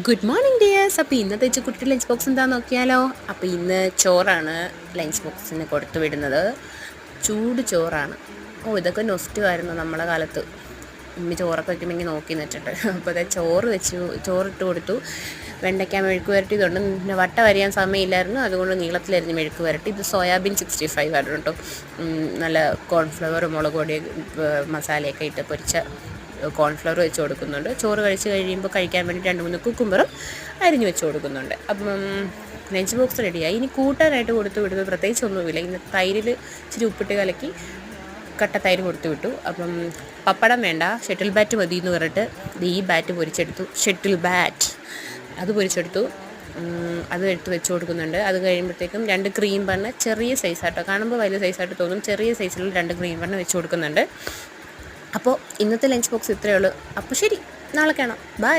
Good morning dears. അപ്പോൾ ഇന്നത്തെ കുട്ടി ലഞ്ച് ബോക്സ് എന്താണെന്ന് നോക്കിയാലോ. അപ്പോൾ ഇന്ന് ചോറാണ് ലഞ്ച് ബോക്സിന് കൊടുത്തു വിടുന്നത്. ചൂട് ചോറാണ്. ഇതൊക്കെ നൊസ്റ്റുമായിരുന്നു നമ്മളെ കാലത്ത്. ഉമ്മി ചോറൊക്കെ വയ്ക്കുമ്പോൾ നോക്കി നിന്നിട്ടുണ്ട്. അപ്പോൾ അതെ ചോറിട്ട് കൊടുത്തു. വെണ്ടയ്ക്ക മെഴുക്ക് വരട്ടിയതുകൊണ്ട് പിന്നെ വട്ട വരിയാൻ സമയമില്ലായിരുന്നു, അതുകൊണ്ട് നീളത്തിലായിരുന്നു മെഴുക്ക് വരട്ടി. ഇത് സോയാബീൻ 65 ആയിരുന്നു കേട്ടോ. നല്ല കോൺഫ്ലവർ മുളക് പൊടി മസാലയൊക്കെ ഇട്ട് പൊരിച്ച കോൺഫ്ലവർ വെച്ച് കൊടുക്കുന്നുണ്ട്. ചോറ് കഴിച്ച് കഴിയുമ്പോൾ കഴിക്കാൻ വേണ്ടി 2-3 കുക്കുംബറും അരിഞ്ഞ് വെച്ച് കൊടുക്കുന്നുണ്ട്. അപ്പം ലഞ്ച് ബോക്സ് റെഡിയായി. ഇനി കൂട്ടാനായിട്ട് കൊടുത്തു വിടുന്നത് പ്രത്യേകിച്ചൊന്നുമില്ല. ഇന്ന് തൈരിൽ ഇച്ചിരി ഉപ്പിട്ട് കലക്കി കട്ട തൈര് കൊടുത്തു വിട്ടു. അപ്പം പപ്പടം വേണ്ട, ഷട്ടിൽ ബാറ്റ് മതി എന്ന് പറഞ്ഞിട്ട് ഈ ബാറ്റ് പൊരിച്ചെടുത്തു. ഷട്ടിൽ ബാറ്റ് അത് പൊരിച്ചെടുത്തു. അത് എടുത്ത് വെച്ച് കൊടുക്കുന്നുണ്ട്. അത് കഴിയുമ്പോഴത്തേക്കും 2 ക്രീം ബണ്ണ്, ചെറിയ സൈസായിട്ടോ, കാണുമ്പോൾ വലിയ സൈസായിട്ട് തോന്നും, ചെറിയ സൈസിലുള്ള 2 ക്രീം ബണ്ണ് വെച്ച് കൊടുക്കുന്നുണ്ട്. അപ്പോൾ ഇന്നത്തെ ലഞ്ച് ബോക്സ് ഇത്രയേ ഉള്ളൂ. അപ്പോൾ ശരി, നാളെ കാണാം. ബൈ.